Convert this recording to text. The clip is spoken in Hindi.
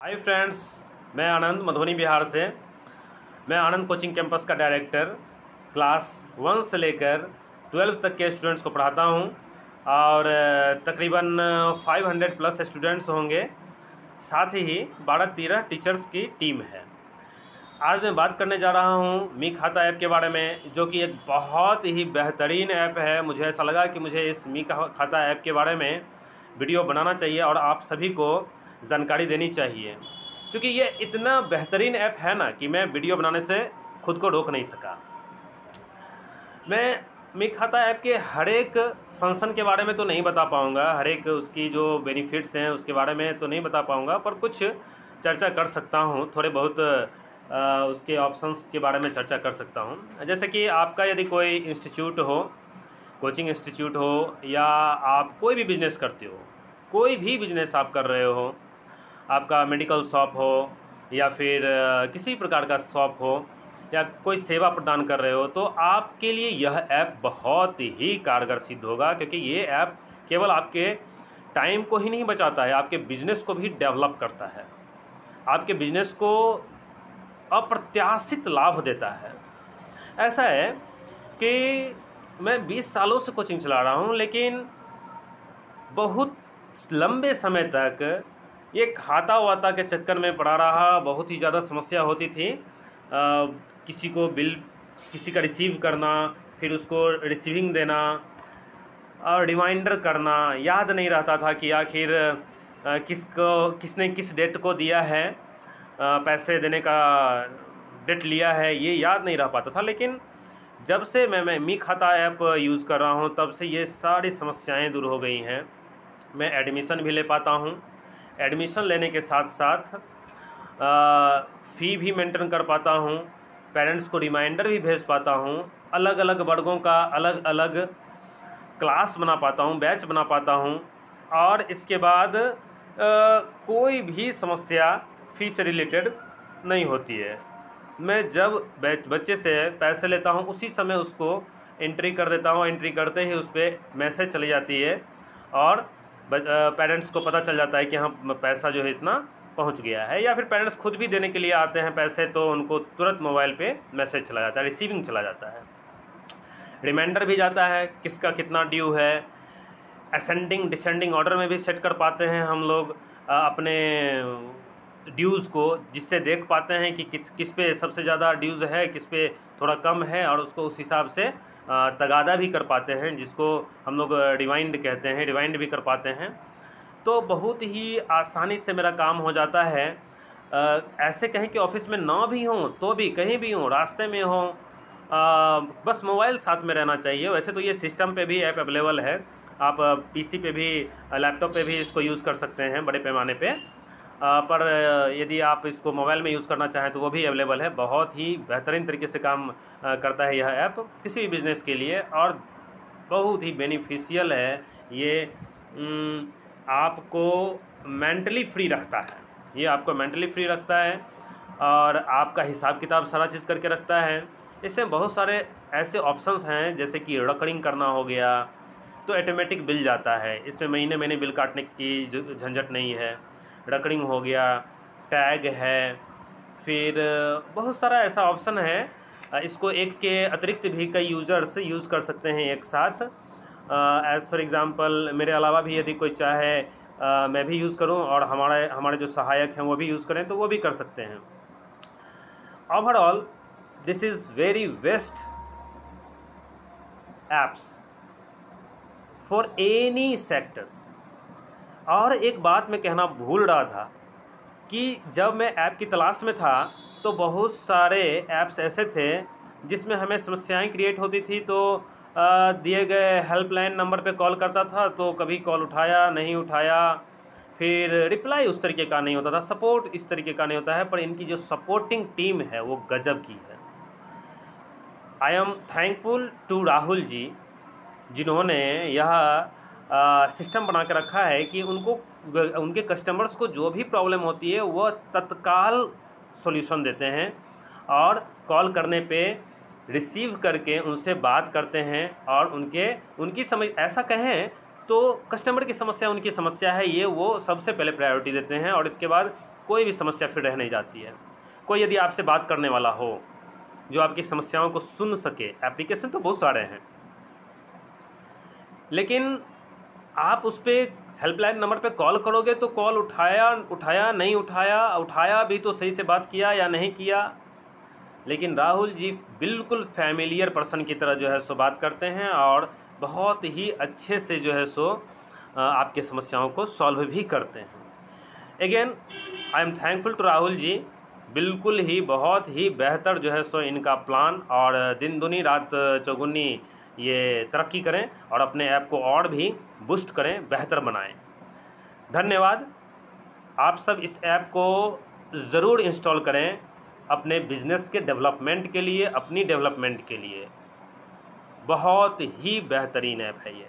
हाय फ्रेंड्स, मैं आनंद मधुबनी बिहार से। मैं आनंद कोचिंग कैंपस का डायरेक्टर क्लास 1 से लेकर 12 तक के स्टूडेंट्स को पढ़ाता हूं और तकरीबन 500 प्लस स्टूडेंट्स होंगे। साथ ही 12-13 टीचर्स की टीम है। आज मैं बात करने जा रहा हूं मी खाता ऐप के बारे में, जो कि एक बहुत ही बेहतरीन ऐप है। मुझे ऐसा लगा कि मुझे इस मी खाता ऐप के बारे में वीडियो बनाना चाहिए और आप सभी को जानकारी देनी चाहिए, क्योंकि ये इतना बेहतरीन ऐप है ना कि मैं वीडियो बनाने से खुद को रोक नहीं सका। मैं मी खाता ऐप के हर एक फंक्शन के बारे में तो नहीं बता पाऊँगा, हर एक उसकी जो बेनिफिट्स हैं उसके बारे में तो नहीं बता पाऊँगा, पर कुछ चर्चा कर सकता हूँ। थोड़े बहुत उसके ऑप्शंस के बारे में चर्चा कर सकता हूँ। जैसे कि आपका यदि कोई इंस्टीट्यूट हो, कोचिंग इंस्टीट्यूट हो, या आप कोई भी बिजनेस करते हो, कोई भी बिजनेस आप कर रहे हो, आपका मेडिकल शॉप हो या फिर किसी प्रकार का शॉप हो, या कोई सेवा प्रदान कर रहे हो, तो आपके लिए यह ऐप बहुत ही कारगर सिद्ध होगा। क्योंकि ये ऐप केवल आपके टाइम को ही नहीं बचाता है, आपके बिजनेस को भी डेवलप करता है, आपके बिजनेस को अप्रत्याशित लाभ देता है। ऐसा है कि मैं 20 सालों से कोचिंग चला रहा हूँ, लेकिन बहुत लंबे समय तक ये खाता वाता के चक्कर में पड़ा रहा। बहुत ही ज़्यादा समस्या होती थी। किसी को बिल, किसी का रिसीव करना, फिर उसको रिसीविंग देना और रिमाइंडर करना, याद नहीं रहता था कि आखिर किसने किस डेट को दिया है, पैसे देने का डेट लिया है, ये याद नहीं रह पाता था। लेकिन जब से मैं मी खाता ऐप यूज़ कर रहा हूँ, तब से ये सारी समस्याएं दूर हो गई हैं। मैं एडमिशन भी ले पाता हूँ, एडमिशन लेने के साथ साथ फ़ी भी मेंटेन कर पाता हूँ, पेरेंट्स को रिमाइंडर भी भेज पाता हूँ, अलग अलग वर्गों का अलग अलग क्लास बना पाता हूँ, बैच बना पाता हूँ। और इसके बाद कोई भी समस्या फ़ी से रिलेटेड नहीं होती है। मैं जब बच्चे से पैसे लेता हूँ उसी समय उसको एंट्री कर देता हूँ। एंट्री करते ही उस पर मैसेज चली जाती है और पेरेंट्स को पता चल जाता है कि हाँ, पैसा जो है इतना पहुंच गया है। या फिर पेरेंट्स खुद भी देने के लिए आते हैं पैसे, तो उनको तुरंत मोबाइल पे मैसेज चला जाता है, रिसीविंग चला जाता है, रिमाइंडर भी जाता है किसका कितना ड्यू है। असेंडिंग डिसेंडिंग ऑर्डर में भी सेट कर पाते हैं हम लोग अपने ड्यूज़ को, जिससे देख पाते हैं कि किस पे सबसे ज़्यादा ड्यूज़ है, किस पे थोड़ा कम है, और उसको उस हिसाब से तगादा भी कर पाते हैं, जिसको हम लोग रिवाइंड कहते हैं, रिवाइंड भी कर पाते हैं। तो बहुत ही आसानी से मेरा काम हो जाता है। ऐसे कहें कि ऑफिस में ना भी हों तो भी, कहीं भी हों, रास्ते में हों, बस मोबाइल साथ में रहना चाहिए। वैसे तो ये सिस्टम पे भी ऐप अवेलेबल है, आप पीसी पे भी, लैपटॉप पे भी इसको यूज़ कर सकते हैं बड़े पैमाने पे। पर यदि आप इसको मोबाइल में यूज़ करना चाहें तो वो भी अवेलेबल है। बहुत ही बेहतरीन तरीके से काम करता है यह ऐप किसी भी बिज़नेस के लिए, और बहुत ही बेनिफिशियल है। ये आपको मेंटली फ्री रखता है, ये आपको मेंटली फ्री रखता है और आपका हिसाब किताब सारा चीज़ करके रखता है। इसमें बहुत सारे ऐसे ऑप्शंस हैं, जैसे कि रिकरिंग करना हो गया तो ऑटोमेटिक बिल जाता है, इसमें महीने महीने बिल काटने की झंझट नहीं है। रिकरिंग हो गया, टैग है, फिर बहुत सारा ऐसा ऑप्शन है। इसको एक के अतिरिक्त भी कई यूज़र्स यूज़ कर सकते हैं एक साथ। एज़ फॉर एग्ज़ाम्पल मेरे अलावा भी यदि कोई चाहे मैं भी यूज़ करूं और हमारे जो सहायक हैं वो भी यूज़ करें तो वो भी कर सकते हैं। Overall this is very best apps for any sectors. और एक बात मैं कहना भूल रहा था कि जब मैं ऐप की तलाश में था तो बहुत सारे ऐप्स ऐसे थे जिसमें हमें समस्याएं क्रिएट होती थी। तो दिए गए हेल्पलाइन नंबर पे कॉल करता था तो कभी कॉल उठाया, नहीं उठाया, फिर रिप्लाई उस तरीके का नहीं होता था, सपोर्ट इस तरीके का नहीं होता है। पर इनकी जो सपोर्टिंग टीम है वो गजब की है। I am thankful to Rahul ji, जिन्होंने यह सिस्टम बना के रखा है कि उनके कस्टमर्स को जो भी प्रॉब्लम होती है वह तत्काल सॉल्यूशन देते हैं, और कॉल करने पे रिसीव करके उनसे बात करते हैं और उनकी समझ, ऐसा कहें तो कस्टमर की समस्या उनकी समस्या है, ये वो सबसे पहले प्रायोरिटी देते हैं। और इसके बाद कोई भी समस्या फिर रह नहीं जाती है। कोई यदि आपसे बात करने वाला हो जो आपकी समस्याओं को सुन सके, एप्लीकेशन तो बहुत सारे हैं, लेकिन आप उस पर हेल्पलाइन नंबर पे कॉल करोगे तो कॉल उठाया नहीं उठाया भी तो सही से बात किया या नहीं किया। लेकिन राहुल जी बिल्कुल फैमिलियर पर्सन की तरह जो है सो बात करते हैं और बहुत ही अच्छे से जो है सो आपके समस्याओं को सॉल्व भी करते हैं। Again I am thankful to Rahul ji. बिल्कुल ही बहुत ही बेहतर जो है सो इनका प्लान, और दिन दुनी रात चौगुनी ये तरक्की करें और अपने ऐप को और भी बूस्ट करें, बेहतर बनाएं। धन्यवाद। आप सब इस ऐप को ज़रूर इंस्टॉल करें अपने बिजनेस के डेवलपमेंट के लिए, अपनी डेवलपमेंट के लिए। बहुत ही बेहतरीन ऐप है ये।